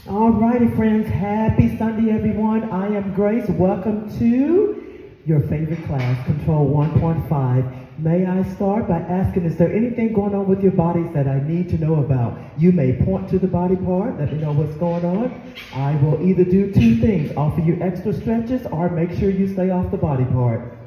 Alrighty, friends. Happy Sunday, everyone. I am Grace. Welcome to your favorite class, Control 1.5. May I start by asking, is there anything going on with your bodies that I need to know about? You may point to the body part, let me know what's going on. I will either do two things, offer you extra stretches, or make sure you stay off the body part.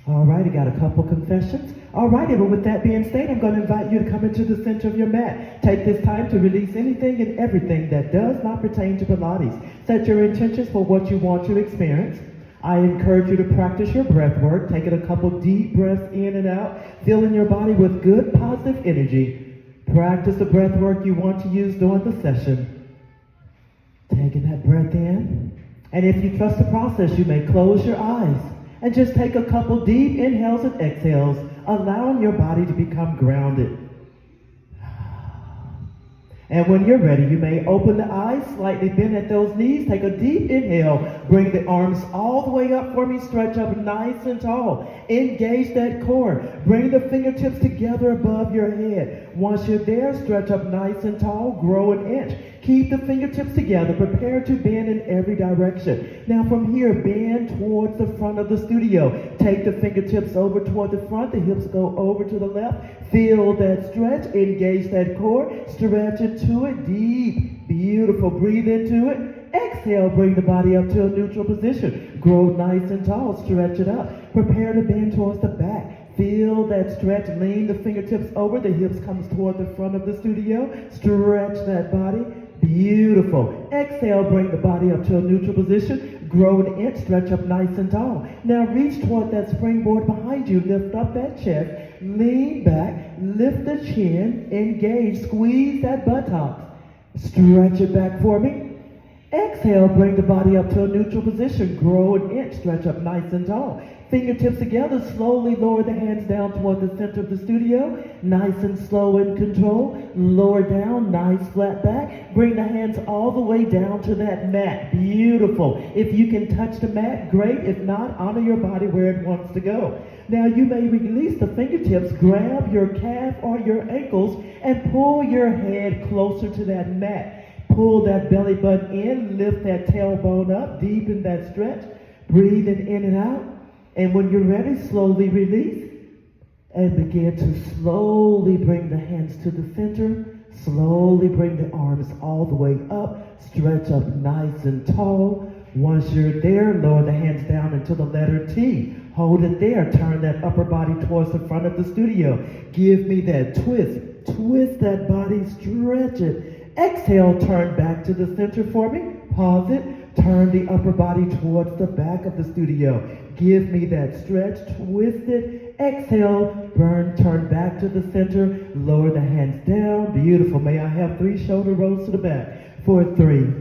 Alrighty, got a couple confessions. Alrighty, but with that being said, I'm going to invite you to come into the center of your mat. Take this time to release anything and everything that does not pertain to Pilates. Set your intentions for what you want to experience. I encourage you to practice your breath work. Take it a couple deep breaths in and out, filling your body with good, positive energy. Practice the breath work you want to use during the session. Taking that breath in. And if you trust the process, you may close your eyes and just take a couple deep inhales and exhales, allowing your body to become grounded. And when you're ready, you may open the eyes, slightly bend at those knees, take a deep inhale, bring the arms all the way up for me, stretch up nice and tall. Engage that core. Bring the fingertips together above your head. Once you're there, stretch up nice and tall, grow an inch. Keep the fingertips together, prepare to bend in every direction. Now from here, bend towards the front of the studio. Take the fingertips over toward the front, the hips go over to the left. Feel that stretch, engage that core, stretch into it, deep, beautiful. Breathe into it. Exhale, bring the body up to a neutral position. Grow nice and tall, stretch it up. Prepare to bend towards the back. Feel that stretch, lean the fingertips over, the hips comes toward the front of the studio. Stretch that body. Beautiful. Exhale, bring the body up to a neutral position. Grow an inch, stretch up nice and tall. Now reach toward that springboard behind you. Lift up that chest. Lean back. Lift the chin. Engage. Squeeze that buttocks. Stretch it back for me. Exhale, bring the body up to a neutral position. Grow an inch, stretch up nice and tall. Fingertips together, slowly lower the hands down toward the center of the studio. Nice and slow in control. Lower down, nice flat back. Bring the hands all the way down to that mat. Beautiful. If you can touch the mat, great. If not, honor your body where it wants to go. Now you may release the fingertips, grab your calf or your ankles, and pull your head closer to that mat. Pull that belly button in, lift that tailbone up, deepen that stretch, breathing in and out. And when you're ready, slowly release and begin to slowly bring the hands to the center. Slowly bring the arms all the way up, stretch up nice and tall. Once you're there, lower the hands down into the letter T. Hold it there. Turn that upper body towards the front of the studio. Give me that twist. Twist that body, stretch it. Exhale, turn back to the center for me. Pause it. Turn the upper body towards the back of the studio. Give me that stretch. Twist it. Exhale. Turn back to the center. Lower the hands down. Beautiful. May I have 3 shoulder rolls to the back. For 3,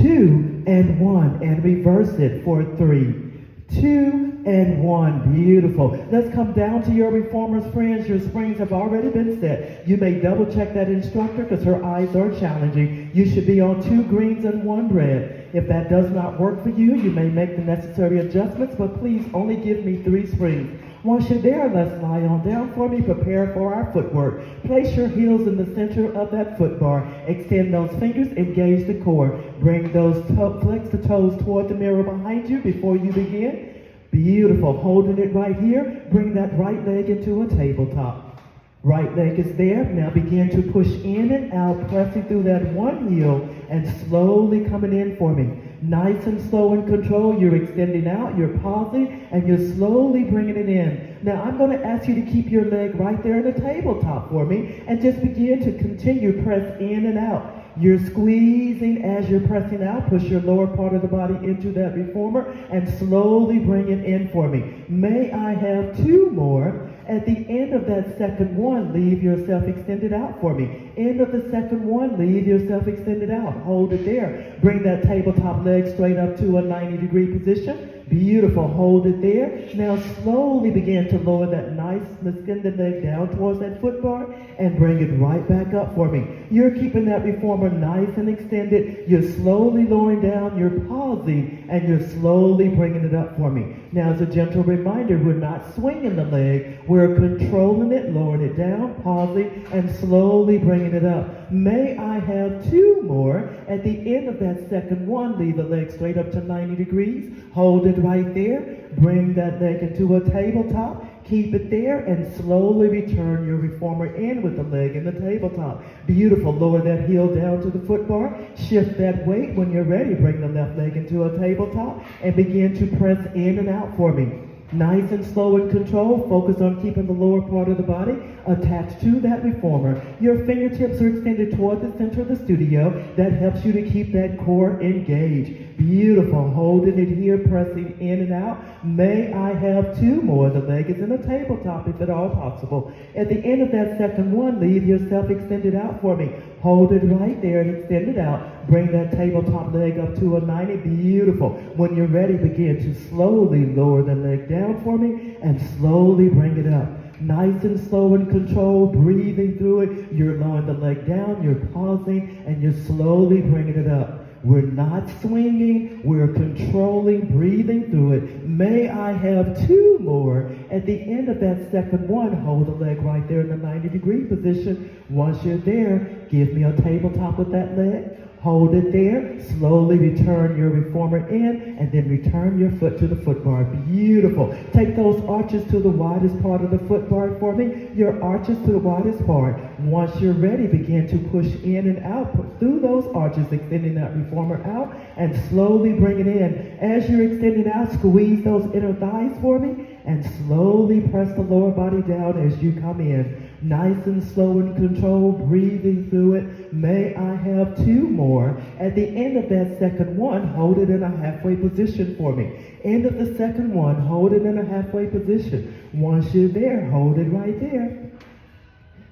2, and 1. And reverse it for 3, 2, and 1. Beautiful. Let's come down to your reformers, friends. Your springs have already been set. You may double check that instructor because her eyes are challenging. You should be on 2 greens and 1 red. If that does not work for you, you may make the necessary adjustments, but please only give me 3 springs. Once you're there, let's lie on down for me. Prepare for our footwork. Place your heels in the center of that foot bar. Extend those fingers. Engage the core. Bring those flex the toes toward the mirror behind you before you begin. Beautiful. Holding it right here. Bring that right leg into a tabletop. Right leg is there. Now begin to push in and out, pressing through that one heel and slowly coming in for me. Nice and slow in control. You're extending out, you're pausing, and you're slowly bringing it in. Now I'm going to ask you to keep your leg right there in the tabletop for me and just begin to continue press in and out. You're squeezing as you're pressing out. Push your lower part of the body into that reformer and slowly bring it in for me. May I have 2 more? At the end of that second one, leave yourself extended out for me. End of the second one, leave yourself extended out. Hold it there. Bring that tabletop leg straight up to a 90-degree position. Beautiful. Hold it there. Now slowly begin to lower that nice extended leg down towards that foot bar and bring it right back up for me. You're keeping that reformer nice and extended. You're slowly lowering down. You're pausing and you're slowly bringing it up for me. Now as a gentle reminder, we're not swinging the leg. We're controlling it, lowering it down, pausing, and slowly bringing bringing it up. May I have 2 more? At the end of that second one, leave the leg straight up to 90 degrees. Hold it right there. Bring that leg into a tabletop. Keep it there and slowly return your reformer in with the leg in the tabletop. Beautiful. Lower that heel down to the foot bar. Shift that weight. When you're ready, bring the left leg into a tabletop and begin to press in and out for me. Nice and slow and controlled. Focus on keeping the lower part of the body attached to that reformer. Your fingertips are extended toward the center of the studio. That helps you to keep that core engaged. Beautiful. Holding it here, pressing in and out. May I have 2 more? The leg is in a tabletop if at all possible. At the end of that second one, leave yourself extended out for me. Hold it right there and extend it out. Bring that tabletop leg up to a 90. Beautiful. When you're ready, begin to slowly lower the leg down for me and slowly bring it up. Nice and slow and controlled, breathing through it. You're lowering the leg down, you're pausing, and you're slowly bringing it up. We're not swinging, we're controlling, breathing through it. May I have 2 more? At the end of that second one, hold the leg right there in the 90-degree position. Once you're there, give me a tabletop with that leg. Hold it there. Slowly return your reformer in and then return your foot to the foot bar. Beautiful. Take those arches to the widest part of the foot bar for me. Your arches to the widest part. Once you're ready, begin to push in and out through those arches, extending that reformer out and slowly bring it in. As you're extending out, squeeze those inner thighs for me and slowly press the lower body down as you come in. Nice and slow and controlled, breathing through it. May I have 2 more? At the end of that second one, hold it in a halfway position for me. End of the second one, hold it in a halfway position. Once you're there, hold it right there.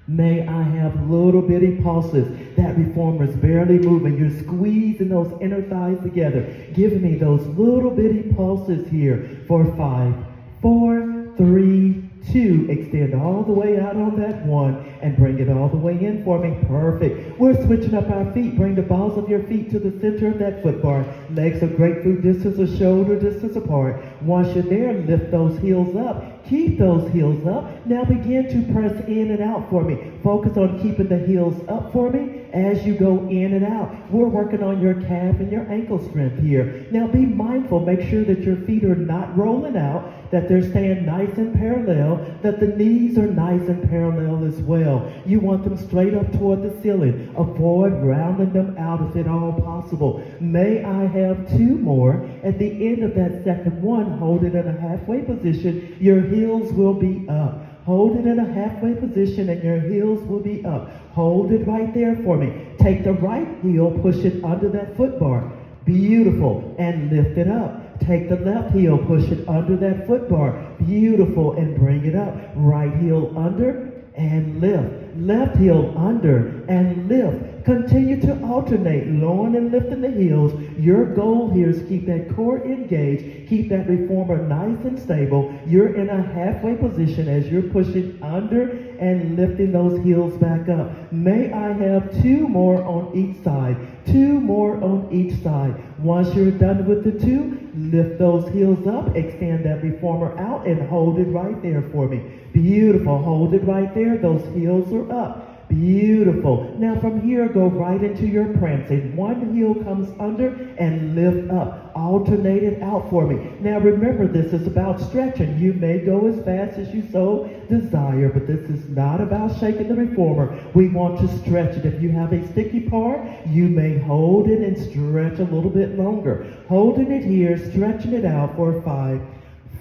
May I have little bitty pulses. That reformer is barely moving. You're squeezing those inner thighs together. Give me those little bitty pulses here for 5, 4, 3, 2. Extend all the way out on that 1 and bring it all the way in for me. Perfect. We're switching up our feet. Bring the balls of your feet to the center of that foot bar. Legs are grapefruit distance or shoulder distance apart. Once you're there, lift those heels up. Keep those heels up. Now begin to press in and out for me. Focus on keeping the heels up for me as you go in and out. We're working on your calf and your ankle strength here. Now be mindful. Make sure that your feet are not rolling out, that they're staying nice and parallel, that the knees are nice and parallel as well. You want them straight up toward the ceiling. Avoid rounding them out if at all possible. May I have 2 more? At the end of that second one, hold it in a halfway position. Your heels will be up. Hold it in a halfway position and your heels will be up. Hold it right there for me. Take the right heel, push it under that foot bar. Beautiful. And lift it up. Take the left heel, push it under that foot bar. Beautiful. And bring it up. Right heel under and lift. Left heel under and lift. Continue to alternate, lowering and lifting the heels. Your goal here is keep that core engaged, keep that reformer nice and stable. You're in a halfway position as you're pushing under and lifting those heels back up. May I have 2 more on each side. 2 more on each side. Once you're done with the 2, lift those heels up, extend that reformer out, and hold it right there for me. Beautiful. Hold it right there. Those heels are up. Beautiful. Now from here, go right into your prancing. One heel comes under and lift up. Alternate it out for me. Now remember, this is about stretching. You may go as fast as you so desire, but this is not about shaking the reformer. We want to stretch it. If you have a sticky part, you may hold it and stretch a little bit longer. Holding it here, stretching it out for 5,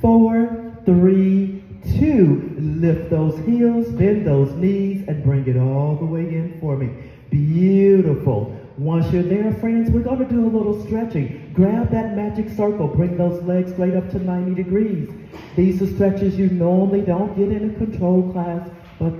4, 3, 2. Lift those heels, bend those knees, and bring it all the way in for me. Beautiful. Once you're there, friends, we're going to do a little stretching. Grab that magic circle. Bring those legs straight up to 90 degrees. These are stretches you normally don't get in a control class, but,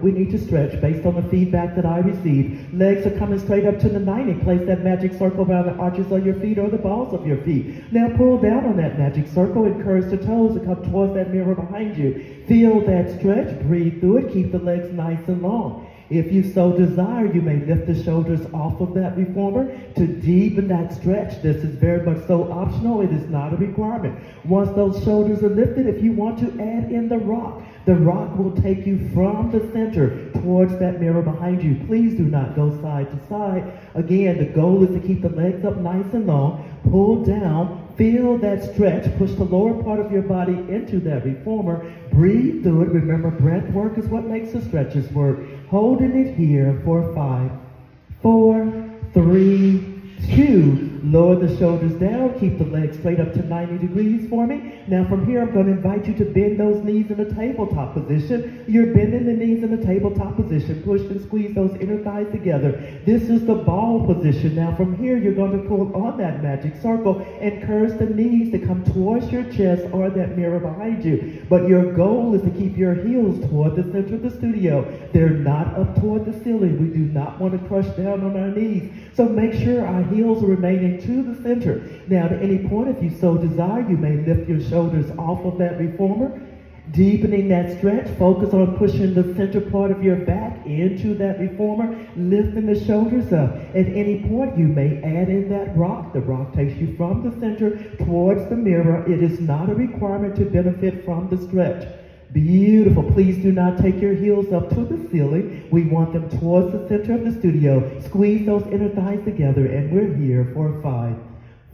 we need to stretch based on the feedback that I received. Legs are coming straight up to the 90. Place that magic circle around the arches of your feet or the balls of your feet. Now pull down on that magic circle. Encourage the toes to come towards that mirror behind you. Feel that stretch. Breathe through it. Keep the legs nice and long. If you so desire, you may lift the shoulders off of that reformer to deepen that stretch. This is very much so optional. It is not a requirement. Once those shoulders are lifted, if you want to add in the rock, The rock will take you from the center towards that mirror behind you. Please do not go side to side. Again, the goal is to keep the legs up nice and long. Pull down. Feel that stretch. Push the lower part of your body into that reformer. Breathe through it. Remember, breath work is what makes the stretches work. Holding it here for 5, 4, 3, 2. Lower the shoulders down. Keep the legs straight up to 90 degrees for me. Now from here, I'm going to invite you to bend those knees in a tabletop position. You're bending the knees in a tabletop position. Push and squeeze those inner thighs together. This is the ball position. Now from here, you're going to pull on that magic circle. Encourage the knees to come towards your chest or that mirror behind you. But your goal is to keep your heels toward the center of the studio. They're not up toward the ceiling. We do not want to crush down on our knees. So make sure our heels are remaining to the center. Now, at any point, if you so desire, you may lift your shoulders off of that reformer. Deepening that stretch, focus on pushing the center part of your back into that reformer, lifting the shoulders up. At any point, you may add in that rock. The rock takes you from the center towards the mirror. It is not a requirement to benefit from the stretch. Beautiful. Please do not take your heels up to the ceiling. We want them towards the center of the studio. Squeeze those inner thighs together, and we're here for 5,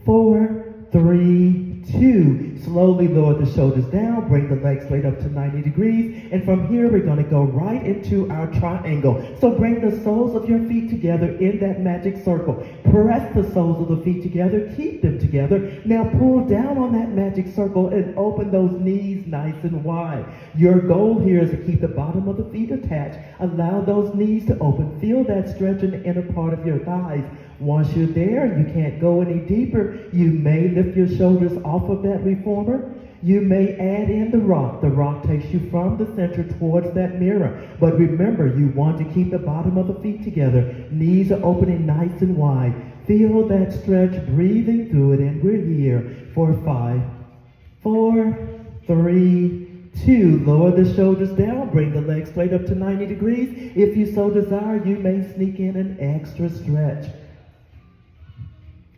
4, 3, 2. Slowly lower the shoulders down. Bring the legs straight up to 90 degrees. And from here, we're going to go right into our triangle. So bring the soles of your feet together in that magic circle. Press the soles of the feet together. Keep them together. Now pull down on that magic circle and open those knees nice and wide. Your goal here is to keep the bottom of the feet attached. Allow those knees to open. Feel that stretch in the inner part of your thighs. Once you're there, you can't go any deeper. You may lift your shoulders off of that reformer. You may add in the rock. The rock takes you from the center towards that mirror. But remember, you want to keep the bottom of the feet together. Knees are opening nice and wide. Feel that stretch, breathing through it, and we're here for 5, 4, 3, 2. Lower the shoulders down. Bring the legs straight up to 90 degrees. If you so desire, you may sneak in an extra stretch.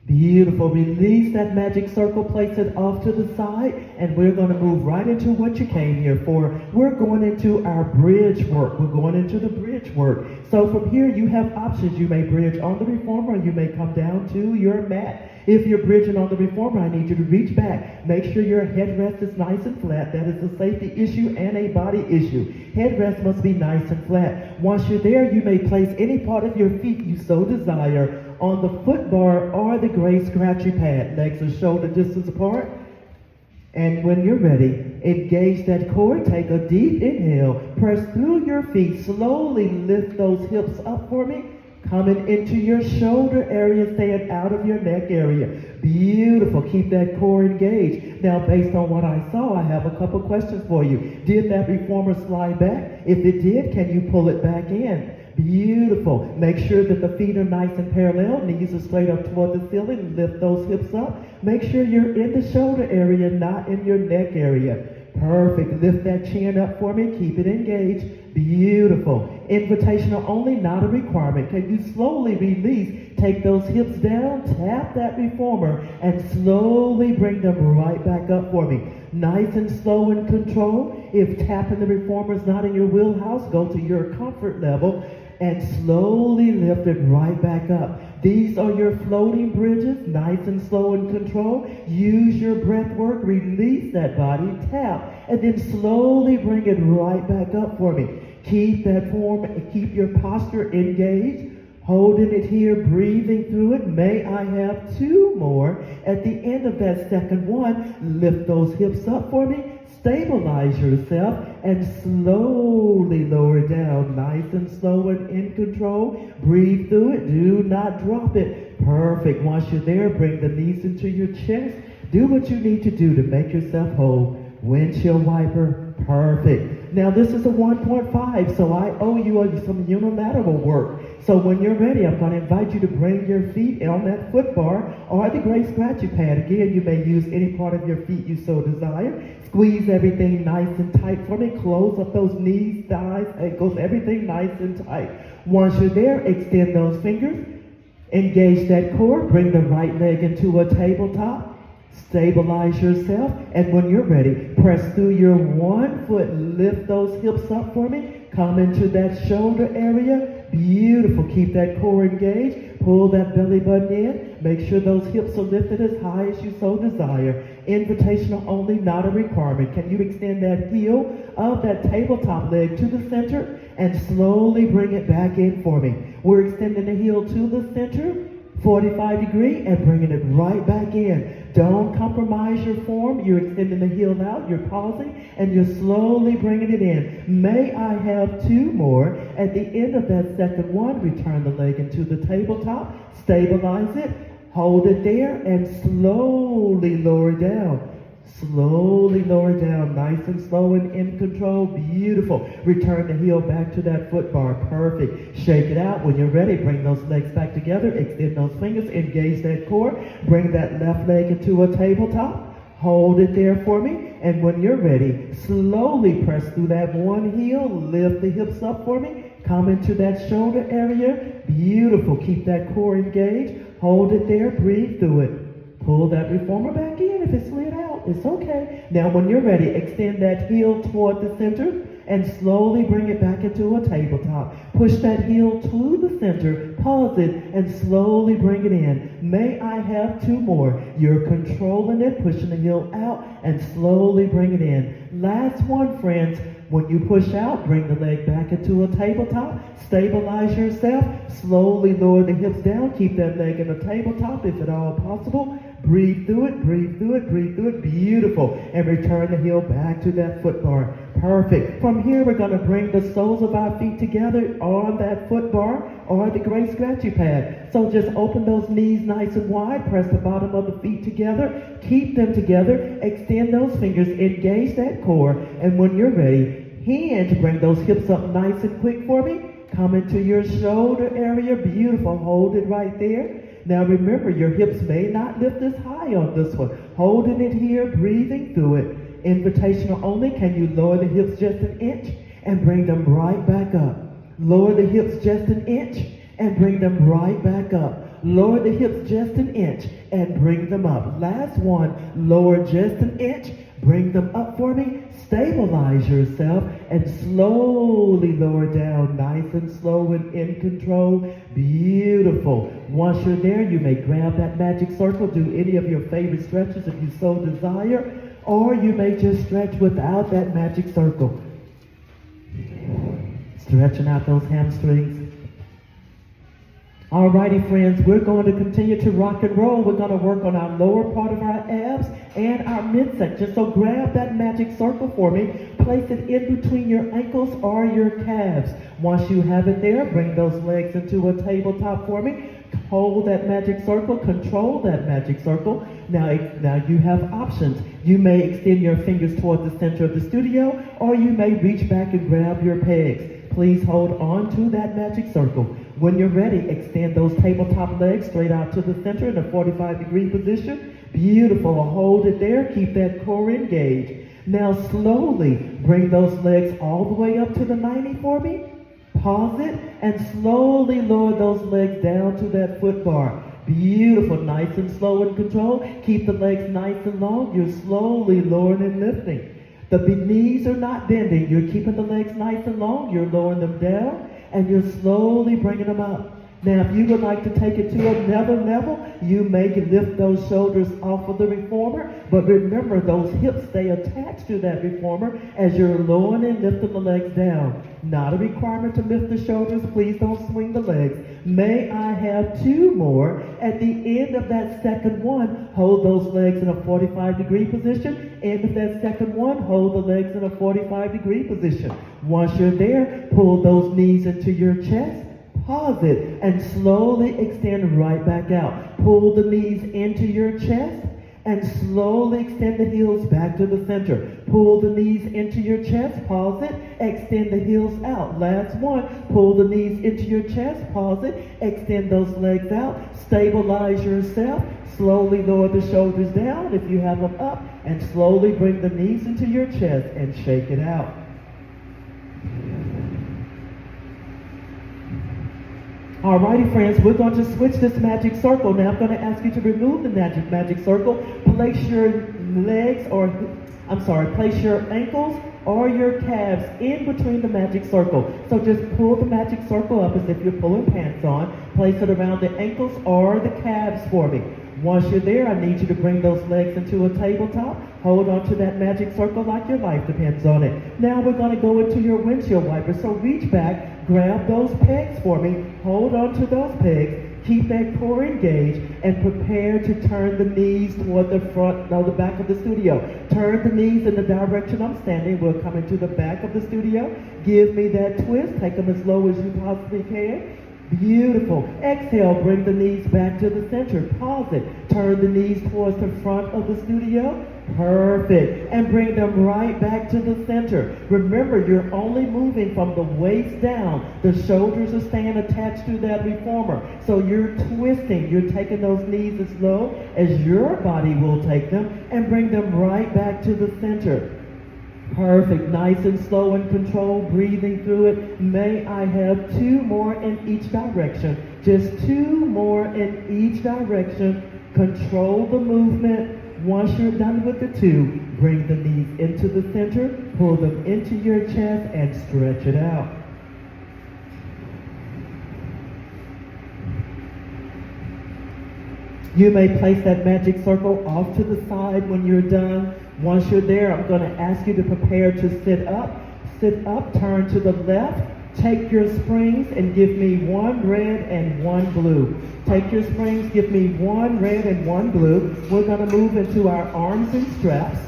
Beautiful. Release that magic circle, place it off to the side, and we're going to move right into what you came here for. We're going into our bridge work. We're going into the bridge work. So from here, you have options. You may bridge on the reformer, or you may come down to your mat. If you're bridging on the reformer, I need you to reach back. Make sure your headrest is nice and flat. That is a safety issue and a body issue. Headrest must be nice and flat. Once you're there, you may place any part of your feet you so desire on the foot bar or the gray scratchy pad. Legs are shoulder distance apart. And when you're ready, engage that core. Take a deep inhale. Press through your feet. Slowly lift those hips up for me. Coming into your shoulder area, staying out of your neck area. Beautiful. Keep that core engaged. Now, based on what I saw, I have a couple questions for you. Did that reformer slide back? If it did, can you pull it back in? Beautiful. Make sure that the feet are nice and parallel. Knees are straight up toward the ceiling. Lift those hips up. Make sure you're in the shoulder area, not in your neck area. Perfect. Lift that chin up for me. Keep it engaged. Beautiful. Invitational only, not a requirement. Can you slowly release? Take those hips down, tap that reformer, and slowly bring them right back up for me. Nice and slow and control. If tapping the reformer is not in your wheelhouse, go to your comfort level and slowly lift it right back up. These are your floating bridges, nice and slow and control. Use your breath work, release that body, tap, and then slowly bring it right back up for me. Keep that form, keep your posture engaged. Holding it here, breathing through it. May I have 2 more? At the end of that second one, lift those hips up for me. Stabilize yourself and slowly lower down. Nice and slow and in control. Breathe through it. Do not drop it. Perfect. Once you're there, bring the knees into your chest. Do what you need to do to make yourself whole. Windshield wiper. Perfect. Now this is a 1.5, so I owe you some unilateral work. So when you're ready, I'm going to invite you to bring your feet on that foot bar or the gray scratchy pad. Again, you may use any part of your feet you so desire. Squeeze everything nice and tight for me. Close up those knees, thighs, ankles, everything nice and tight. Once you're there, extend those fingers. Engage that core. Bring the right leg into a tabletop. Stabilize yourself, and when you're ready, press through your one foot, lift those hips up for me, come into that shoulder area, beautiful, keep that core engaged, pull that belly button in, make sure those hips are lifted as high as you so desire. Invitational only, not a requirement. Can you extend that heel of that tabletop leg to the center and slowly bring it back in for me? We're extending the heel to the center, 45 degree, and bringing it right back in. Don't compromise your form. You're extending the heel out, you're pausing, and you're slowly bringing it in. May I have two more? At the end of that second one, return the leg into the tabletop, stabilize it, hold it there, and slowly lower down. Slowly lower down, nice and slow and in control, beautiful. Return the heel back to that foot bar, perfect. Shake it out. When you're ready, bring those legs back together, extend those fingers, engage that core, bring that left leg into a tabletop, hold it there for me, and when you're ready, slowly press through that one heel, lift the hips up for me, come into that shoulder area, beautiful. Keep that core engaged, hold it there, breathe through it. Pull that reformer back in if it slid out. It's okay. Now when you're ready, extend that heel toward the center and slowly bring it back into a tabletop. Push that heel to the center, pause it, and slowly bring it in. May I have two more? You're controlling it, pushing the heel out, and slowly bring it in. Last one, friends. When you push out, bring the leg back into a tabletop. Stabilize yourself. Slowly lower the hips down. Keep that leg in a tabletop if at all possible. Breathe through it, breathe through it, breathe through it. Beautiful. And return the heel back to that foot bar. Perfect. From here, we're going to bring the soles of our feet together on that foot bar or the great scratchy pad. So just open those knees nice and wide. Press the bottom of the feet together. Keep them together. Extend those fingers. Engage that core. And when you're ready, hinge. Bring those hips up nice and quick for me. Come into your shoulder area. Beautiful. Hold it right there. Now remember, your hips may not lift as high on this one. Holding it here, breathing through it. Invitational only. Can you lower the hips just an inch and bring them right back up? Lower the hips just an inch and bring them right back up. Lower the hips just an inch and bring them up. Last one. Lower just an inch. Bring them up for me. Stabilize yourself and slowly lower down, nice and slow and in control. Beautiful. Once you're there, you may grab that magic circle, do any of your favorite stretches if you so desire, or you may just stretch without that magic circle. Stretching out those hamstrings. Alrighty, friends, we're going to continue to rock and roll. We're going to work on our lower part of our abs and our midsection. So grab that magic circle for me. Place it in between your ankles or your calves. Once you have it there, bring those legs into a tabletop for me. Hold that magic circle. Control that magic circle. Now you have options. You may extend your fingers toward the center of the studio, or you may reach back and grab your pegs. Please hold on to that magic circle. When you're ready, extend those tabletop legs straight out to the center in a 45-degree position. Beautiful. Hold it there. Keep that core engaged. Now slowly bring those legs all the way up to the 90 for me. Pause it and slowly lower those legs down to that foot bar. Beautiful. Nice and slow and control. Keep the legs nice and long. You're slowly lowering and lifting. The knees are not bending. You're keeping the legs nice and long. You're lowering them down, and you're slowly bringing them up. Now, if you would like to take it to another level, you may lift those shoulders off of the reformer, but remember, those hips stay attached to that reformer as you're lowering and lifting the legs down. Not a requirement to lift the shoulders. Please don't swing the legs. May I have two more? At the end of that second one, hold those legs in a 45-degree position. End of that second one, hold the legs in a 45-degree position. Once you're there, pull those knees into your chest. Pause it and slowly extend right back out. Pull the knees into your chest and slowly extend the heels back to the center. Pull the knees into your chest. Pause it. Extend the heels out. Last one. Pull the knees into your chest. Pause it. Extend those legs out. Stabilize yourself. Slowly lower the shoulders down if you have them up, and slowly bring the knees into your chest and shake it out. Alrighty, friends, we're going to switch this magic circle. Now I'm going to ask you to remove the magic circle. Place your legs place your ankles or your calves in between the magic circle. So just pull the magic circle up as if you're pulling pants on. Place it around the ankles or the calves for me. Once you're there, I need you to bring those legs into a tabletop. Hold on to that magic circle like your life depends on it. Now we're going to go into your windshield wipers. So reach back, grab those pegs for me. Hold on to those pegs. Keep that core engaged and prepare to turn the knees toward the back of the studio. Turn the knees in the direction I'm standing. We'll come into the back of the studio. Give me that twist. Take them as low as you possibly can. Beautiful. Exhale, bring the knees back to the center. Pause it. Turn the knees towards the front of the studio. Perfect. And bring them right back to the center. Remember, you're only moving from the waist down. The shoulders are staying attached to that reformer. So you're twisting. You're taking those knees as low as your body will take them and bring them right back to the center. Perfect. Nice and slow and controlled, breathing through it. May I have 2 more in each direction. Just 2 more in each direction. Control the movement. Once you're done with the 2, bring the knees into the center, pull them into your chest, and stretch it out. You may place that magic circle off to the side when you're done. Once you're there, I'm going to ask you to prepare to sit up. Sit up, turn to the left. Take your springs and give me 1 red and 1 blue. Take your springs, give me 1 red and 1 blue. We're going to move into our arms and straps.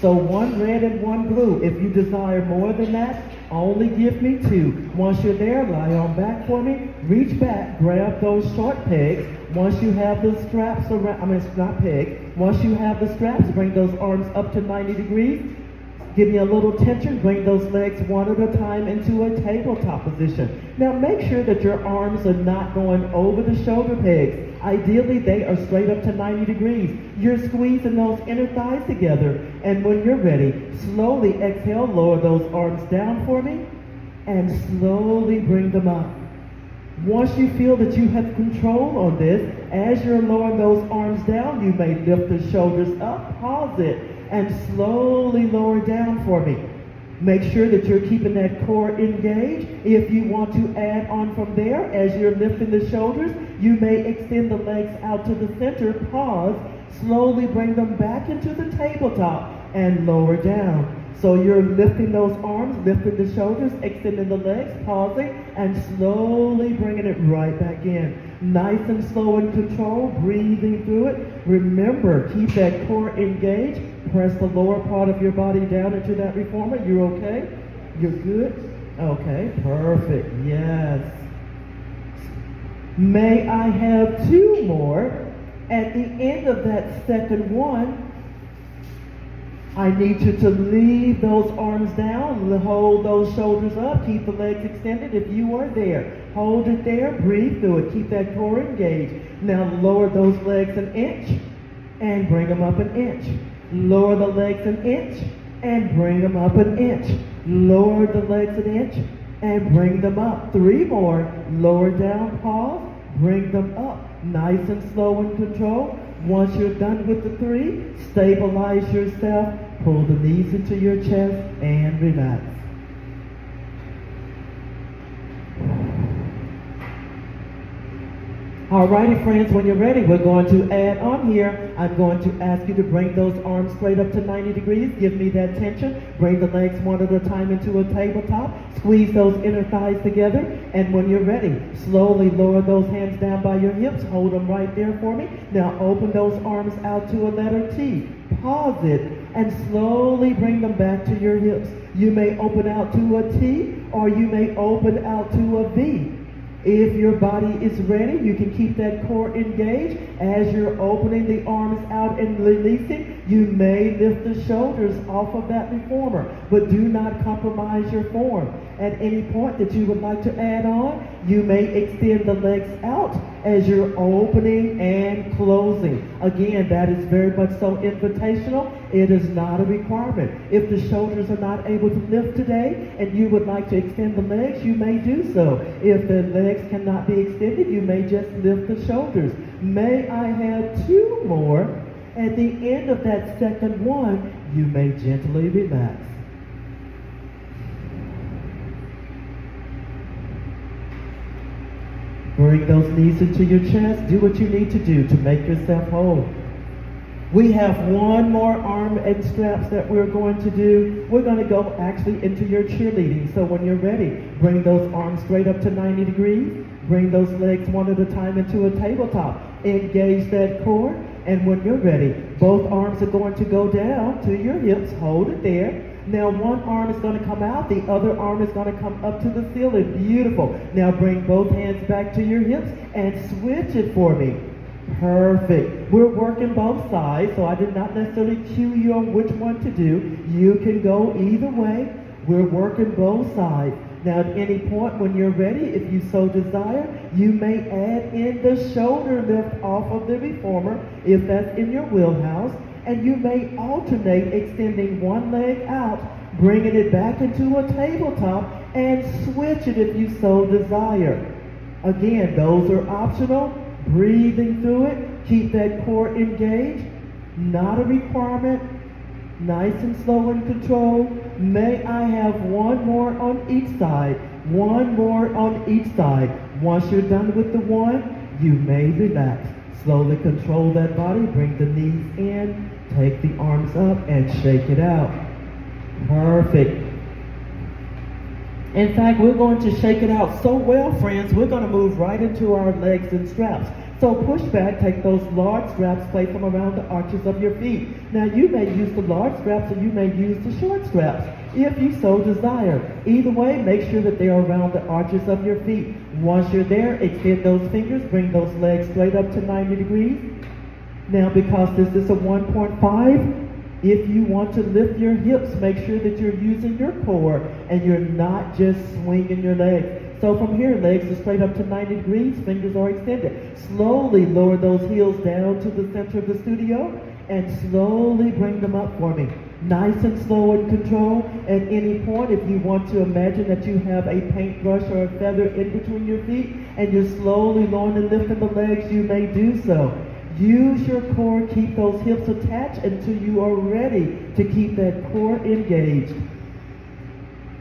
So 1 red and 1 blue. If you desire more than that, only give me 2. Once you're there, lie on back for me. Reach back, grab those short pegs. Once you have the straps around, not peg. Once you have the straps, bring those arms up to 90 degrees. Give me a little tension. Bring those legs one at a time into a tabletop position. Now make sure that your arms are not going over the shoulder pegs. Ideally, they are straight up to 90 degrees. You're squeezing those inner thighs together. And when you're ready, slowly exhale, lower those arms down for me, and slowly bring them up. Once you feel that you have control on this, as you're lowering those arms down, you may lift the shoulders up, pause it, and slowly lower down for me. Make sure that you're keeping that core engaged. If you want to add on from there, as you're lifting the shoulders, you may extend the legs out to the center, pause, slowly bring them back into the tabletop, and lower down. So you're lifting those arms, lifting the shoulders, extending the legs, pausing, and slowly bringing it right back in. Nice and slow and controlled, breathing through it. Remember, keep that core engaged. Press the lower part of your body down into that reformer. You're okay? You're good? Okay, perfect. Yes. May I have 2 more? At the end of that second one, I need you to leave those arms down, hold those shoulders up, keep the legs extended if you are there. Hold it there, breathe through it, keep that core engaged. Now lower those legs an inch and bring them up an inch. Lower the legs an inch and bring them up an inch. Lower the legs an inch and bring them up. 3 more. Lower down, pause, bring them up. Nice and slow and controlled. Once you're done with the 3, stabilize yourself, pull the knees into your chest, and relax. Alrighty, friends, when you're ready, we're going to add on here. I'm going to ask you to bring those arms straight up to 90 degrees. Give me that tension. Bring the legs one at a time into a tabletop. Squeeze those inner thighs together. And when you're ready, slowly lower those hands down by your hips. Hold them right there for me. Now open those arms out to a letter T. Pause it and slowly bring them back to your hips. You may open out to a T or you may open out to a V. If your body is ready, you can keep that core engaged. As you're opening the arms out and releasing, you may lift the shoulders off of that reformer, but do not compromise your form. At any point that you would like to add on, you may extend the legs out as you're opening and closing. Again, that is very much so invitational. It is not a requirement. If the shoulders are not able to lift today and you would like to extend the legs, you may do so. If the legs cannot be extended, you may just lift the shoulders. May I have 2 more? At the end of that second one, you may gently relax. Bring those knees into your chest. Do what you need to do to make yourself whole. We have one more arm and straps that we're going to do. We're going to go actually into your cheerleading. So when you're ready, bring those arms straight up to 90 degrees. Bring those legs one at a time into a tabletop. Engage that core. And when you're ready, both arms are going to go down to your hips. Hold it there. Now one arm is going to come out, the other arm is going to come up to the ceiling. Beautiful. Now bring both hands back to your hips and switch it for me. Perfect. We're working both sides, so I did not necessarily cue you on which one to do. You can go either way. We're working both sides. Now at any point when you're ready, if you so desire, you may add in the shoulder lift off of the reformer, if that's in your wheelhouse. And you may alternate extending one leg out, bringing it back into a tabletop, and switch it if you so desire. Again, those are optional. Breathing through it. Keep that core engaged. Not a requirement. Nice and slow and controlled. May I have one more on each side. One more on each side. Once you're done with the one, you may relax. Slowly control that body. Bring the knees in. Take the arms up and shake it out. Perfect. In fact, we're going to shake it out so well, friends, we're going to move right into our legs and straps. So push back, take those large straps, place them around the arches of your feet. Now you may use the large straps or you may use the short straps, if you so desire. Either way, make sure that they are around the arches of your feet. Once you're there, extend those fingers, bring those legs straight up to 90 degrees. Now because this is a 1.5, if you want to lift your hips, make sure that you're using your core and you're not just swinging your legs. So from here, legs are straight up to 90 degrees, fingers are extended. Slowly lower those heels down to the center of the studio and slowly bring them up for me. Nice and slow and controlled. At any point, if you want to imagine that you have a paintbrush or a feather in between your feet and you're slowly lowering and lifting the legs, you may do so. Use your core, keep those hips attached until you are ready to keep that core engaged.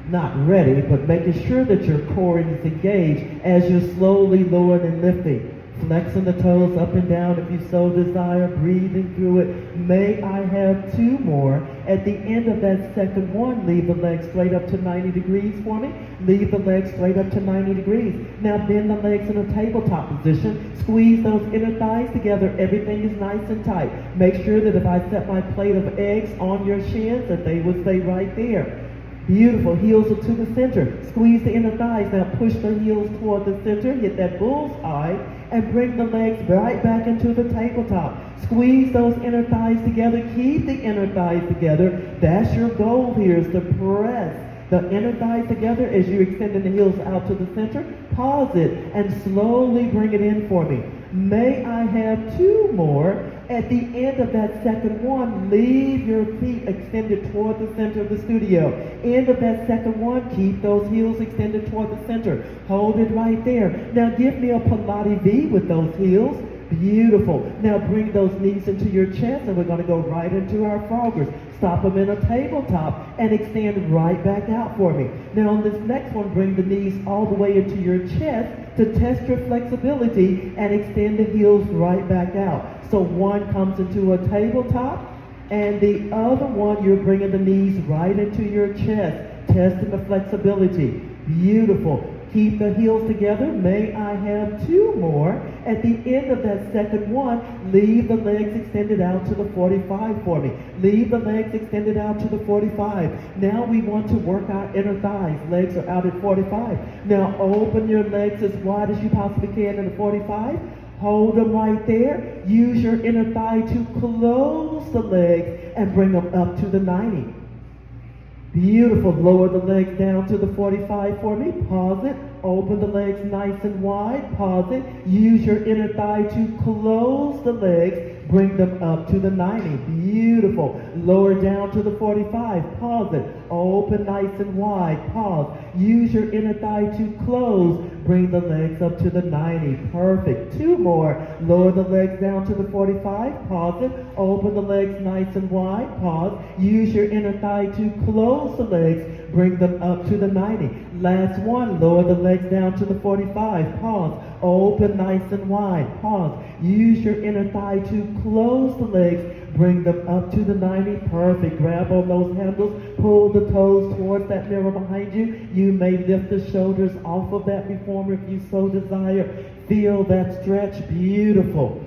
Not ready, but making sure that your core is engaged as you're slowly lowering and lifting. Flexing the toes up and down if you so desire, breathing through it. May I have 2 more. At the end of that second one, leave the legs straight up to 90 degrees for me. Leave the legs straight up to 90 degrees. Now bend the legs in a tabletop position. Squeeze those inner thighs together. Everything is nice and tight. Make sure that if I set my plate of eggs on your shins, that they would stay right there. Beautiful. Heels are to the center. Squeeze the inner thighs. Now push the heels toward the center. Hit that bullseye. And bring the legs right back into the tabletop. Squeeze those inner thighs together. Keep the inner thighs together. That's your goal here, is to press the inner thighs together as you're extending the heels out to the center. Pause it and slowly bring it in for me. May I have 2 more. At the end of that second one, leave your feet extended toward the center of the studio. End of that second one, keep those heels extended toward the center. Hold it right there. Now give me a Pilates V with those heels. Beautiful. Now bring those knees into your chest and we're going to go right into our froggers. Stop them in a tabletop and extend right back out for me. Now on this next one, bring the knees all the way into your chest to test your flexibility and extend the heels right back out. So one comes into a tabletop and the other one you're bringing the knees right into your chest, testing the flexibility. Beautiful. Keep the heels together. May I have 2 more. At the end of that second one, leave the legs extended out to the 45 for me. Leave the legs extended out to the 45. Now we want to work our inner thighs. Legs are out at 45. Now open your legs as wide as you possibly can in the 45. Hold them right there. Use your inner thigh to close the legs and bring them up to the 90. Beautiful. Lower the legs down to the 45 for me. Pause it. Open the legs nice and wide. Pause it. Use your inner thigh to close the legs. Bring them up to the 90. Beautiful. Lower down to the 45. Pause it. Open nice and wide. Pause. Use your inner thigh to close. Bring the legs up to the 90. Perfect. 2 more. Lower the legs down to the 45. Pause it. Open the legs nice and wide. Pause. Use your inner thigh to close the legs. Bring them up to the 90. Last one. Lower the legs down to the 45. Pause. Open nice and wide. Pause. Use your inner thigh to close the legs. Bring them up to the 90. Perfect. Grab on those handles. Pull the toes towards that mirror behind you. You may lift the shoulders off of that reformer if you so desire. Feel that stretch. Beautiful.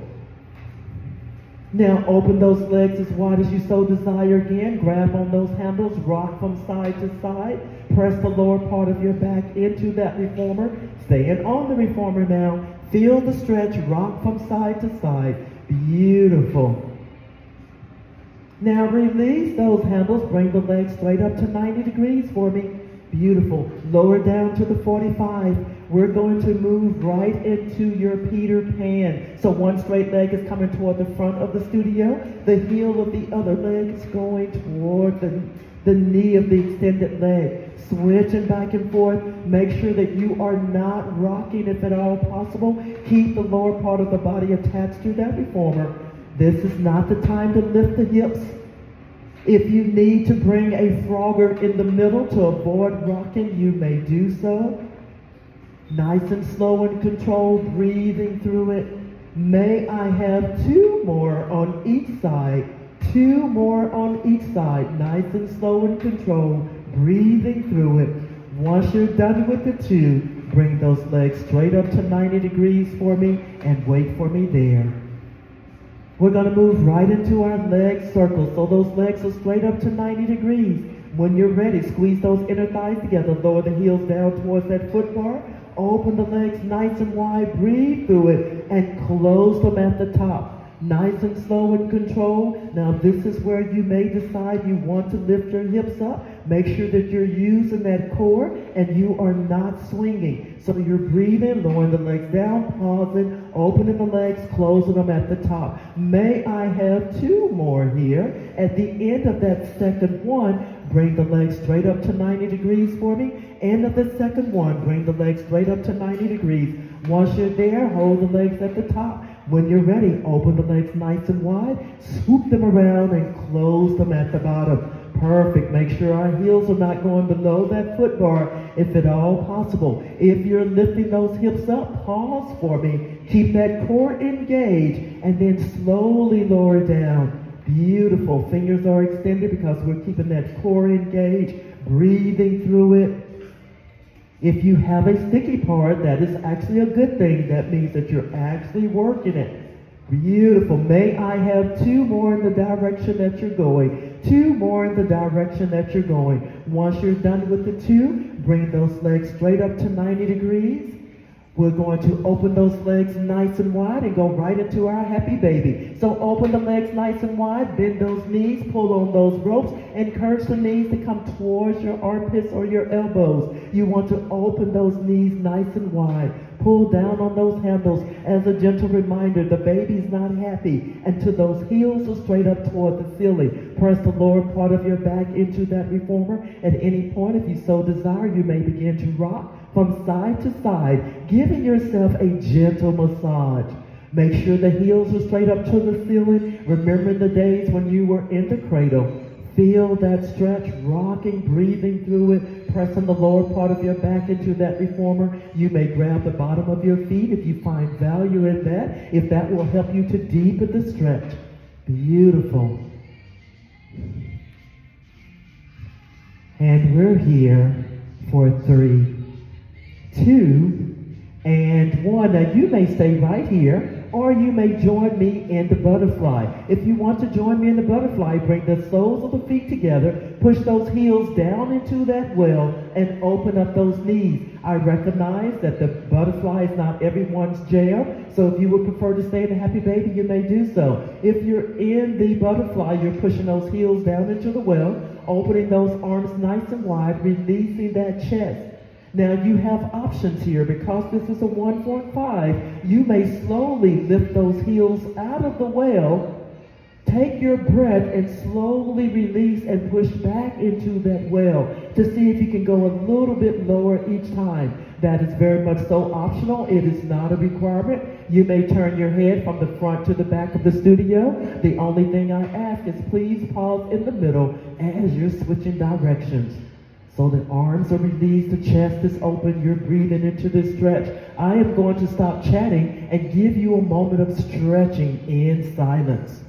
Now open those legs as wide as you so desire again. Grab on those handles. Rock from side to side. Press the lower part of your back into that reformer. Staying on the reformer now. Feel the stretch. Rock from side to side. Beautiful. Now release those handles. Bring the legs straight up to 90 degrees for me. Beautiful. Lower down to the 45. We're going to move right into your Peter Pan. So one straight leg is coming toward the front of the studio. The heel of the other leg is going toward the knee of the extended leg. Switching back and forth. Make sure that you are not rocking if at all possible. Keep the lower part of the body attached to that reformer. This is not the time to lift the hips. If you need to bring a frogger in the middle to avoid rocking, you may do so. Nice and slow and controlled, breathing through it. May I have 2 more on each side. 2 more on each side. Nice and slow and controlled, breathing through it. Once you're done with the 2, bring those legs straight up to 90 degrees for me and wait for me there. We're going to move right into our leg circles. So those legs are straight up to 90 degrees. When you're ready, squeeze those inner thighs together. Lower the heels down towards that foot bar. Open the legs nice and wide. Breathe through it and close them at the top. Nice and slow and controlled. Now this is where you may decide you want to lift your hips up. Make sure that you're using that core and you are not swinging. So you're breathing, lowering the legs down, pausing, opening the legs, closing them at the top. May I have 2 more here. At the end of that second one, bring the legs straight up to 90 degrees for me. End of the second one, bring the legs straight up to 90 degrees. Once you're there, hold the legs at the top. When you're ready, open the legs nice and wide, swoop them around and close them at the bottom. Perfect. Make sure our heels are not going below that foot bar if at all possible. If you're lifting those hips up, pause for me. Keep that core engaged and then slowly lower down. Beautiful. Fingers are extended because we're keeping that core engaged, breathing through it. If you have a sticky part, that is actually a good thing. That means that you're actually working it. Beautiful. May I have 2 more in the direction that you're going. 2 more in the direction that you're going. Once you're done with the 2, bring those legs straight up to 90 degrees. We're going to open those legs nice and wide and go right into our happy baby. So open the legs nice and wide, bend those knees, pull on those ropes, encourage the knees to come towards your armpits or your elbows. You want to open those knees nice and wide. Pull down on those handles as a gentle reminder the baby's not happy until those heels are straight up toward the ceiling. Press the lower part of your back into that reformer. At any point, if you so desire, you may begin to rock from side to side, giving yourself a gentle massage. Make sure the heels are straight up to the ceiling. Remember the days when you were in the cradle. Feel that stretch, rocking, breathing through it, pressing the lower part of your back into that reformer. You may grab the bottom of your feet if you find value in that, if that will help you to deepen the stretch. Beautiful. And we're here for 3, 2, and 1. Now you may stay right here, or you may join me in the butterfly. If you want to join me in the butterfly, bring the soles of the feet together, push those heels down into that well, and open up those knees. I recognize that the butterfly is not everyone's jam, so if you would prefer to stay in the happy baby, you may do so. If you're in the butterfly, you're pushing those heels down into the well, opening those arms nice and wide, releasing that chest. Now you have options here. Because this is a 1-4-5, you may slowly lift those heels out of the well. Take your breath and slowly release and push back into that well to see if you can go a little bit lower each time. That is very much so optional. It is not a requirement. You may turn your head from the front to the back of the studio. The only thing I ask is please pause in the middle as you're switching directions. So the arms are released, the chest is open, you're breathing into this stretch. I am going to stop chatting and give you a moment of stretching in silence.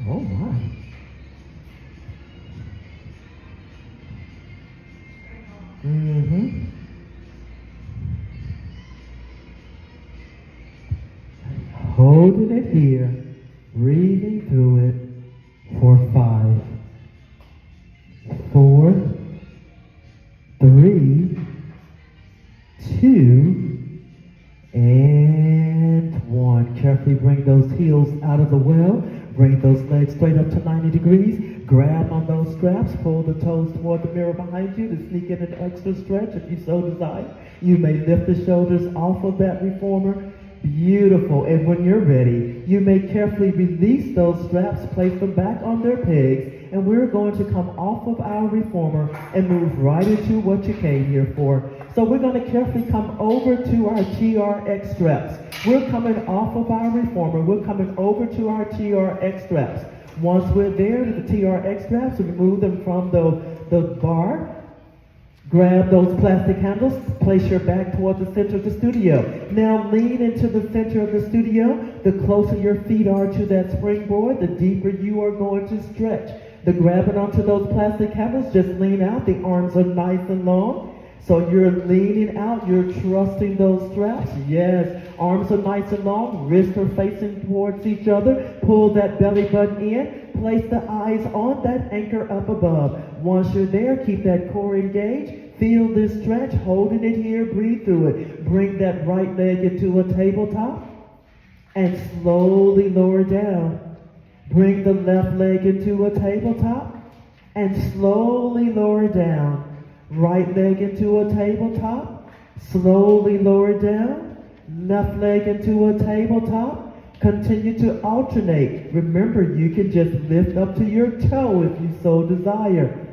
Oh my. Mm-hmm. Holding it here, breathing through it for 5, 4, 3, 2, and 1. Carefully bring those heels out of the well. Bring those legs straight up to 90 degrees. Grab on those straps. Pull the toes toward the mirror behind you to sneak in an extra stretch if you so desire. You may lift the shoulders off of that reformer. Beautiful. And when you're ready, you may carefully release those straps, place them back on their pegs, and we're going to come off of our reformer and move right into what you came here for. So we're going to carefully come over to our TRX straps. We're coming off of our reformer. We're coming over to our TRX straps. Once we're there to the TRX straps, we remove them from the bar. Grab those plastic handles, place your back toward the center of the studio. Now lean into the center of the studio. The closer your feet are to that springboard, the deeper you are going to stretch. The grabbing onto those plastic handles, just lean out. The arms are nice and long. So you're leaning out, you're trusting those straps. Yes, arms are nice and long, wrists are facing towards each other. Pull that belly button in. Place the eyes on that anchor up above. Once you're there, keep that core engaged. Feel this stretch, holding it here, breathe through it. Bring that right leg into a tabletop and slowly lower down. Bring the left leg into a tabletop and slowly lower down. Right leg into a tabletop, slowly lower down. Left leg into a tabletop. Continue to alternate. Remember, you can just lift up to your toe if you so desire.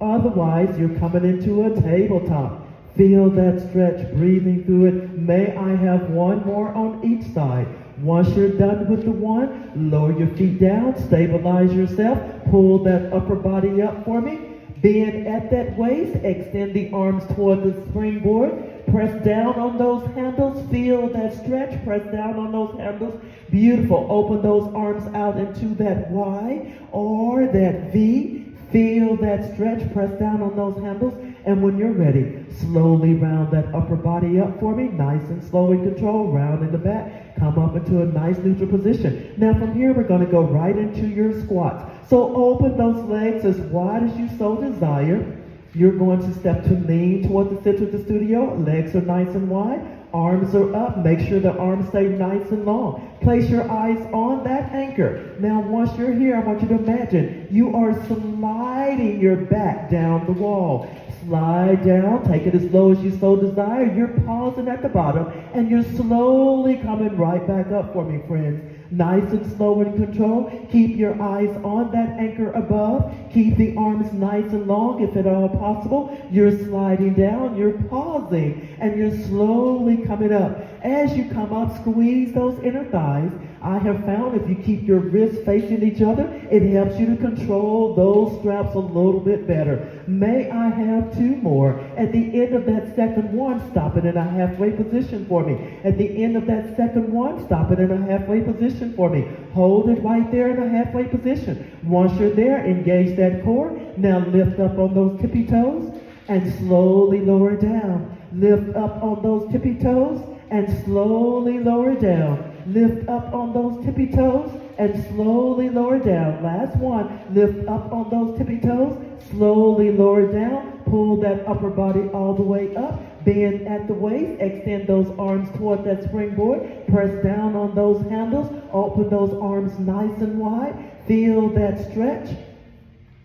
Otherwise, you're coming into a tabletop. Feel that stretch, breathing through it. May I have one more on each side. Once you're done with the one, lower your feet down, stabilize yourself, pull that upper body up for me. Bend at that waist, extend the arms toward the springboard. Press down on those handles, feel that stretch, press down on those handles. Beautiful. Open those arms out into that Y or that V. Feel that stretch, press down on those handles. And when you're ready, slowly round that upper body up for me. Nice and slow in control. Round in the back. Come up into a nice neutral position. Now from here, we're going to go right into your squats. So open those legs as wide as you so desire. You're going to step to lean toward the center of the studio. Legs are nice and wide. Arms are up. Make sure the arms stay nice and long. Place your eyes on that anchor. Now, once you're here, I want you to imagine you are sliding your back down the wall. Slide down. Take it as low as you so desire. You're pausing at the bottom, and you're slowly coming right back up for me, friends. Nice and slow in control. Keep your eyes on that anchor above. Keep the arms nice and long if at all possible. You're sliding down, you're pausing, and you're slowly coming up. As you come up, squeeze those inner thighs. I have found if you keep your wrists facing each other, it helps you to control those straps a little bit better. May I have two more? At the end of that second one, stop it in a halfway position for me. At the end of that second one, stop it in a halfway position for me. Hold it right there in a halfway position. Once you're there, engage that core. Now lift up on those tippy toes and slowly lower down. Lift up on those tippy toes and slowly lower down. Lift up on those tippy toes and slowly lower down. Last one. Lift up on those tippy toes, slowly lower down. Pull that upper body all the way up. Bend at the waist. Extend those arms toward that springboard. Press down on those handles. Open those arms nice and wide. Feel that stretch.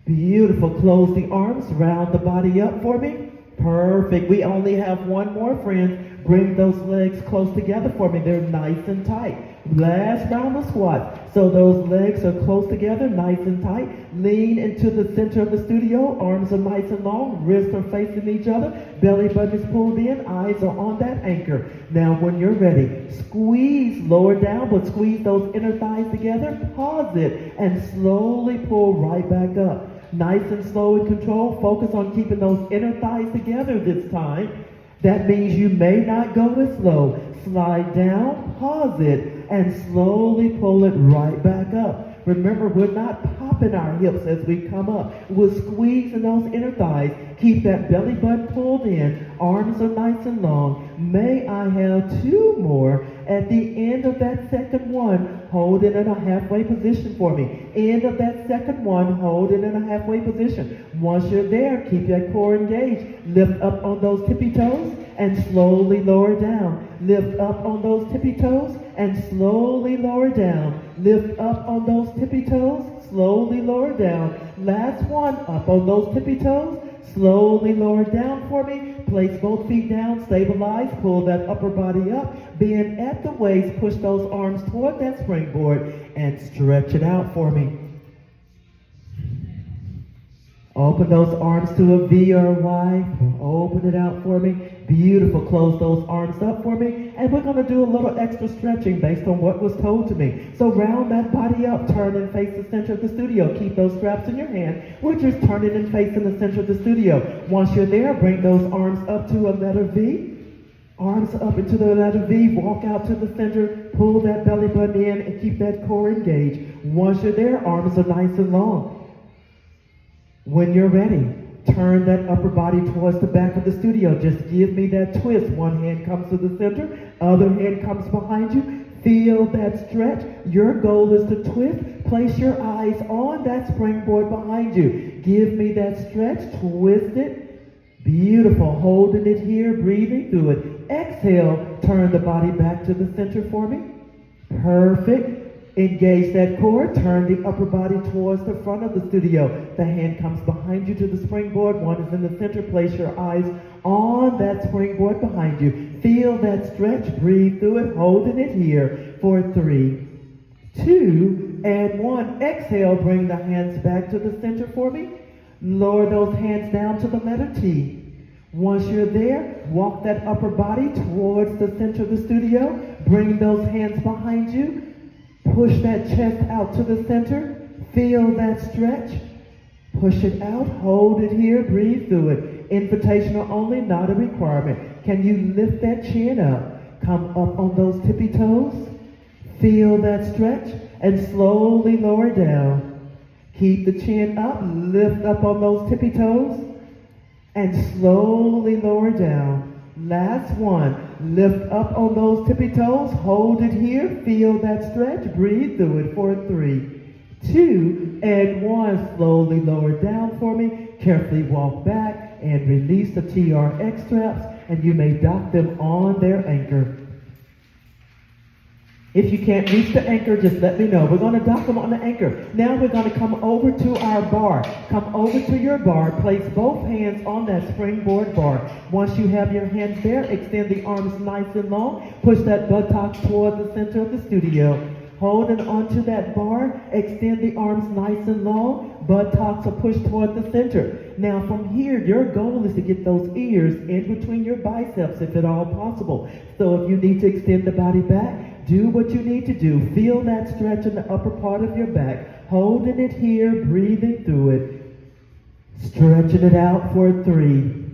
Beautiful. Close the arms. Round the body up for me. Perfect. We only have one more, friends. Bring those legs close together for me. They're nice and tight. Last round of squats. So those legs are close together, nice and tight. Lean into the center of the studio. Arms are nice and long. Wrists are facing each other. Belly button is pulled in. Eyes are on that anchor. Now when you're ready, squeeze lower down, but squeeze those inner thighs together. Pause it and slowly pull right back up. Nice and slow and controlled. Focus on keeping those inner thighs together this time. That means you may not go as slow. Slide down, pause it, and slowly pull it right back up. Remember, we're not popping our hips as we come up. We're squeezing those inner thighs. Keep that belly button pulled in. Arms are nice and long. May I have two more? At the end of that second one, hold it in a halfway position for me. End of that second one, hold it in a halfway position. Once you're there, keep that core engaged. Lift up on those tippy toes and slowly lower down. Lift up on those tippy toes and slowly lower down. Lift up on those tippy toes, slowly lower down. Last one, up on those tippy toes, slowly lower down for me. Place both feet down, stabilize, pull that upper body up. Bend at the waist, push those arms toward that springboard and stretch it out for me. Open those arms to a V or a Y. Open it out for me. Beautiful. Close those arms up for me. And we're going to do a little extra stretching based on what was told to me. So round that body up. Turn and face the center of the studio. Keep those straps in your hand. We're just turning and facing the center of the studio. Once you're there, bring those arms up to a letter V. Arms up into the letter V. Walk out to the center. Pull that belly button in and keep that core engaged. Once you're there, arms are nice and long. When you're ready, turn that upper body towards the back of the studio. Just give me that twist. One hand comes to the center, other hand comes behind you. Feel that stretch. Your goal is to twist. Place your eyes on that springboard behind you. Give me that stretch. Twist it. Beautiful. Holding it here, breathing through it. Exhale. Turn the body back to the center for me. Perfect. Engage that core. Turn the upper body towards the front of the studio. The hand comes behind you to the springboard. One is in the center. Place your eyes on that springboard behind you. Feel that stretch. Breathe through it. Holding it here for 3, 2, and 1. Exhale. Bring the hands back to the center for me. Lower those hands down to the letter T. Once you're there, walk that upper body towards the center of the studio. Bring those hands behind you. Push that chest out to the center. Feel that stretch. Push it out. Hold it here. Breathe through it. Invitational only, not a requirement. Can you lift that chin up? Come up on those tippy toes. Feel that stretch and slowly lower down. Keep the chin up. Lift up on those tippy toes and slowly lower down. Last one. Lift up on those tippy toes. Hold it here. Feel that stretch. Breathe through it for 3, 2, and 1. Slowly lower down for me. Carefully walk back and release the TRX straps, and you may dock them on their anchor. If you can't reach the anchor, just let me know. We're going to dock them on the anchor. Now we're going to come over to our bar. Come over to your bar. Place both hands on that springboard bar. Once you have your hands there, extend the arms nice and long. Push that buttocks toward the center of the studio. Holding onto that bar, extend the arms nice and long. Buttocks are pushed toward the center. Now from here, your goal is to get those ears in between your biceps if at all possible. So if you need to extend the body back, do what you need to do. Feel that stretch in the upper part of your back. Holding it here, breathing through it. Stretching it out for 3,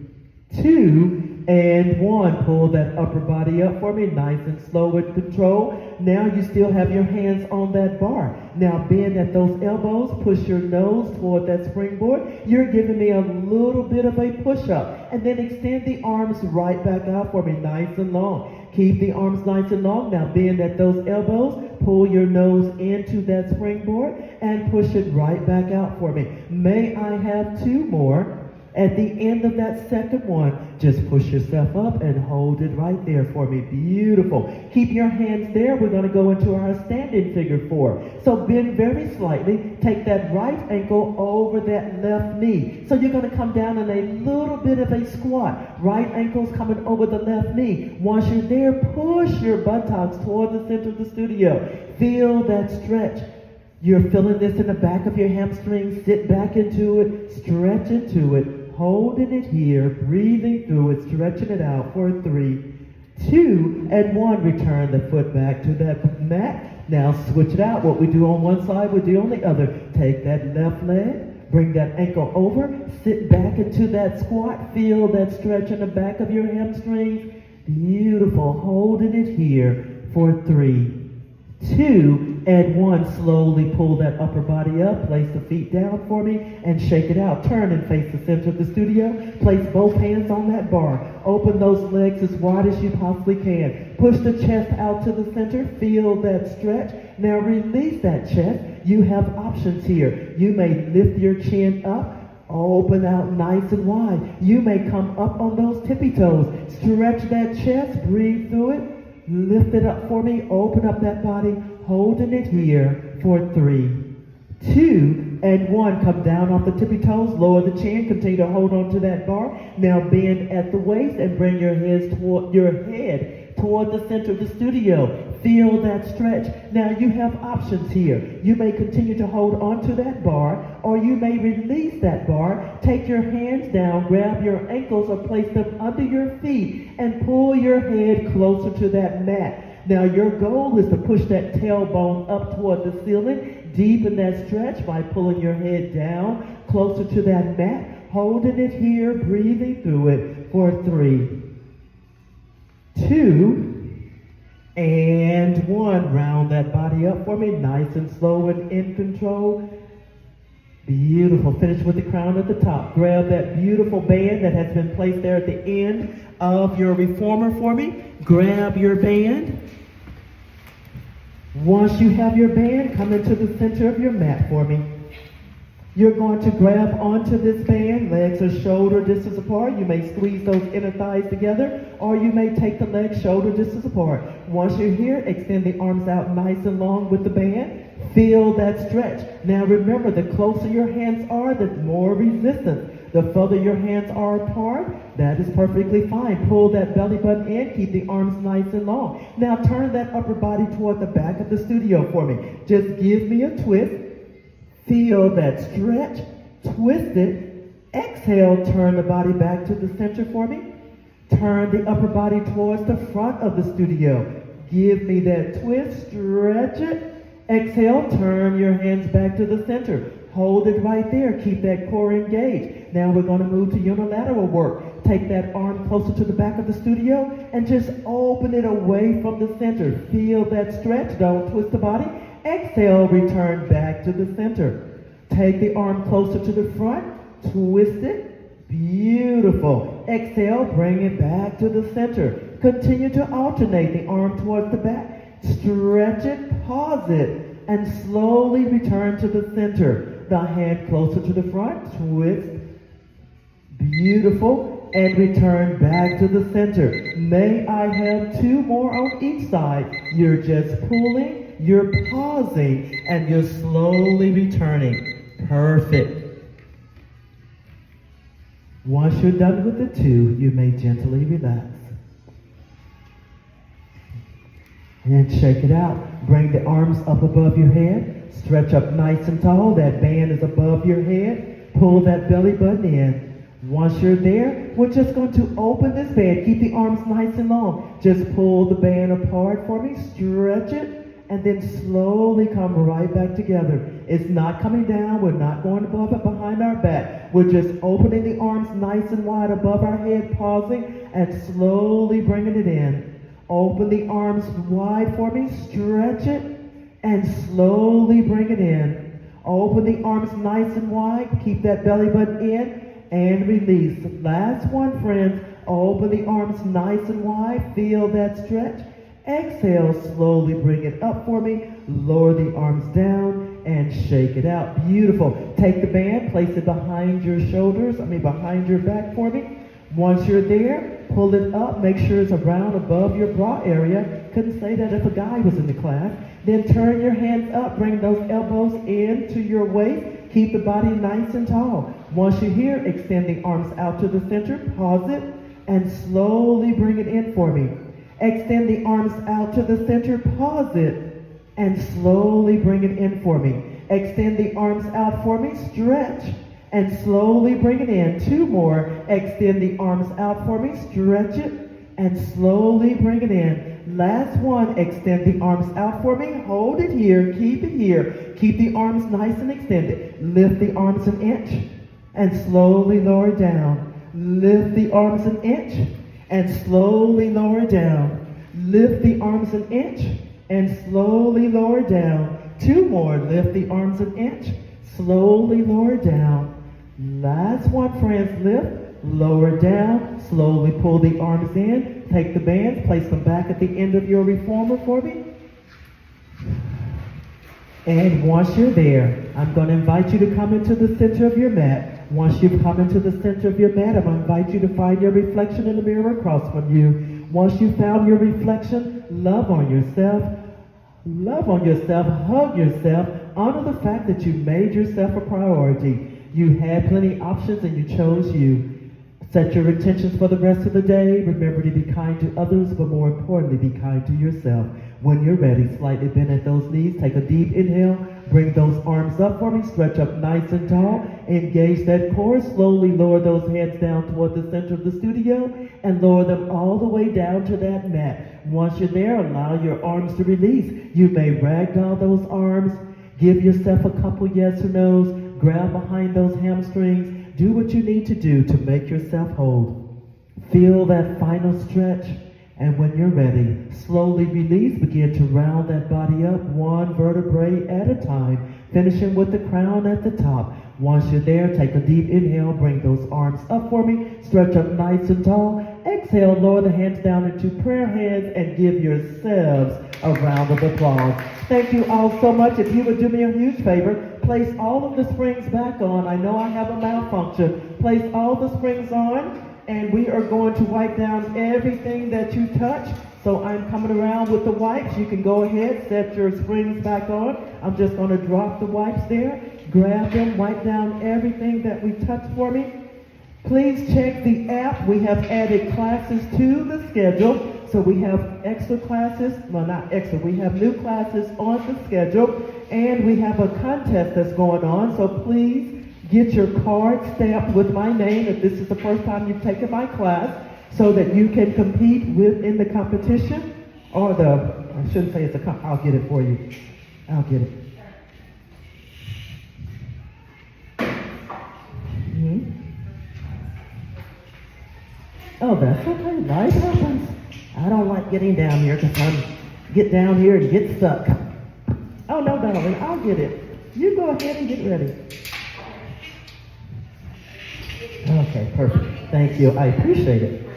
2, and 1. Pull that upper body up for me, nice and slow with control. Now you still have your hands on that bar. Now bend at those elbows, push your nose toward that springboard. You're giving me a little bit of a push-up. And then extend the arms right back out for me, nice and long. Keep the arms nice and long. Now bend at those elbows. Pull your nose into that springboard and push it right back out for me. May I have 2 more? At the end of that second one, just push yourself up and hold it right there for me. Beautiful. Keep your hands there. We're going to go into our standing figure 4. So bend very slightly. Take that right ankle over that left knee. So you're going to come down in a little bit of a squat. Right ankle's coming over the left knee. Once you're there, push your buttocks toward the center of the studio. Feel that stretch. You're feeling this in the back of your hamstrings. Sit back into it. Stretch into it. Holding it here, breathing through it, stretching it out for 3, 2, and 1. Return the foot back to that mat. Now switch it out. What we do on one side, we do on the other. Take that left leg, bring that ankle over, sit back into that squat. Feel that stretch in the back of your hamstrings. Beautiful. Holding it here for 3, 2, and 1. Slowly pull that upper body up. Place the feet down for me and shake it out. Turn and face the center of the studio. Place both hands on that bar. Open those legs as wide as you possibly can. Push the chest out to the center. Feel that stretch. Now release that chest. You have options here. You may lift your chin up. Open out nice and wide. You may come up on those tippy toes. Stretch that chest. Breathe through it. Lift it up for me. Open up that body. Holding it here for 3, 2, and 1. Come down off the tippy toes. Lower the chin. Continue to hold on to that bar. Now bend at the waist and bring your head toward the center of the studio. Feel that stretch. Now you have options here. You may continue to hold on to that bar, or you may release that bar. Take your hands down, grab your ankles, or place them under your feet, and pull your head closer to that mat. Now your goal is to push that tailbone up toward the ceiling. Deepen that stretch by pulling your head down closer to that mat. Holding it here, breathing through it for 3, 2, and 1. Round that body up for me, nice and slow and in control. Beautiful. Finish with the crown at the top. Grab that beautiful band that has been placed there at the end of your reformer for me. Grab your band. Once you have your band, come into the center of your mat for me. You're going to grab onto this band. Legs are shoulder distance apart. You may squeeze those inner thighs together, or you may take the legs shoulder distance apart. Once you're here, extend the arms out nice and long with the band. Feel that stretch. Now remember, the closer your hands are, the more resistance. The further your hands are apart, that is perfectly fine. Pull that belly button in. Keep the arms nice and long. Now turn that upper body toward the back of the studio for me. Just give me a twist. Feel that stretch. Twist it. Exhale, turn the body back to the center for me. Turn the upper body towards the front of the studio. Give me that twist. Stretch it. Exhale, turn your hands back to the center. Hold it right there. Keep that core engaged. Now we're going to move to unilateral work. Take that arm closer to the back of the studio and just open it away from the center. Feel that stretch. Don't twist the body. Exhale, return back to the center. Take the arm closer to the front. Twist it. Beautiful. Exhale, bring it back to the center. Continue to alternate the arm towards the back. Stretch it, pause it, and slowly return to the center. The hand closer to the front, twist, beautiful, and return back to the center. May I have 2 more on each side. You're just pulling, you're pausing, and you're slowly returning. Perfect. Once you're done with the 2, you may gently relax. And shake it out. Bring the arms up above your head. Stretch up nice and tall. That band is above your head. Pull that belly button in. Once you're there, we're just going to open this band. Keep the arms nice and long. Just pull the band apart for me. Stretch it and then slowly come right back together. It's not coming down. We're not going above it behind our back. We're just opening the arms nice and wide above our head, pausing, and slowly bringing it in. Open the arms wide for me, stretch it, and slowly bring it in. Open the arms nice and wide, keep that belly button in, and release. Last one, friends. Open the arms nice and wide, feel that stretch. Exhale, slowly bring it up for me. Lower the arms down and shake it out. Beautiful. Take the band, place it behind your shoulders, behind your back for me. Once you're there, pull it up, make sure it's around above your bra area. Couldn't say that if a guy was in the class. Then turn your hands up, bring those elbows into your waist. Keep the body nice and tall. Once you're here, extend the arms out to the center, pause it, and slowly bring it in for me. Extend the arms out to the center, pause it, and slowly bring it in for me. Extend the arms out for me, stretch, and slowly bring it in. Two more. Extend the arms out for me, stretch it, and slowly bring it in. Last one. Extend the arms out for me, hold it here, keep it here. Keep the arms nice and extended. Lift the arms an inch, and slowly lower down. Lift the arms an inch, and slowly lower down. Lift the arms an inch, and slowly lower down. Two more. Lift the arms an inch, slowly lower down. Last one, friends. Lift, lower down, slowly pull the arms in. Take the bands, place them back at the end of your reformer for me. And once you're there, I'm going to invite you to come into the center of your mat. Once you've come into the center of your mat, I'm going to invite you to find your reflection in the mirror across from you. Once you've found your reflection, love on yourself, hug yourself, honor the fact that you made yourself a priority. You had plenty of options and you chose you. Set your intentions for the rest of the day. Remember to be kind to others, but more importantly, be kind to yourself. When you're ready, slightly bend at those knees. Take a deep inhale. Bring those arms up for me. Stretch up nice and tall. Engage that core. Slowly lower those hands down toward the center of the studio and lower them all the way down to that mat. Once you're there, allow your arms to release. You may ragdoll those arms. Give yourself a couple yes or no's. Grab behind those hamstrings. Do what you need to do to make yourself whole. Feel that final stretch. And when you're ready, slowly release. Begin to round that body up one vertebrae at a time, finishing with the crown at the top. Once you're there, take a deep inhale. Bring those arms up for me. Stretch up nice and tall. Exhale, lower the hands down into prayer hands and give yourselves a round of applause. Thank you all so much. If you would do me a huge favor, place all of the springs back on. I know I have a malfunction. Place all the springs on. And we are going to wipe down everything that you touch. So I'm coming around with the wipes. You can go ahead, set your springs back on. I'm just going to drop the wipes there. Grab them, wipe down everything that we touched for me. Please check the app. We have added classes to the schedule. So we have extra classes, well not extra, we have new classes on the schedule. And we have a contest that's going on. So please get your card stamped with my name if this is the first time you've taken my class, so that you can compete in the competition, or I shouldn't say it's a I'll get it for you. I'll get it. Oh, that's okay. Life happens. I don't like getting down here because I get down here and get stuck. Oh, no, darling, I'll get it. You go ahead and get ready. Okay, perfect. Thank you. I appreciate it.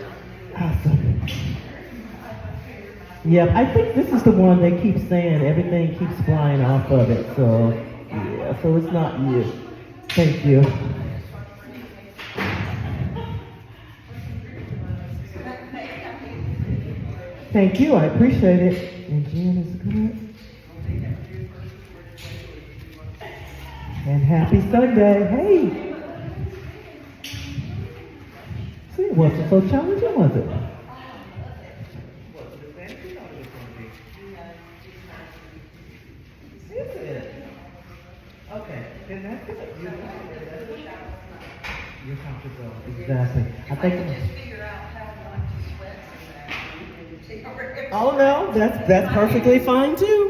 Awesome. Yeah, I think this is the one they keep saying everything keeps flying off of it. So, yeah, so it's not you. Thank you. Thank you. I appreciate it. And Jen is good. And happy Sunday. Hey. See, it wasn't so challenging, was it? Is it? Okay, then that's good. You're comfortable. Exactly. I think. Just figure out how not to sweat so that. Oh no, that's perfectly fine too.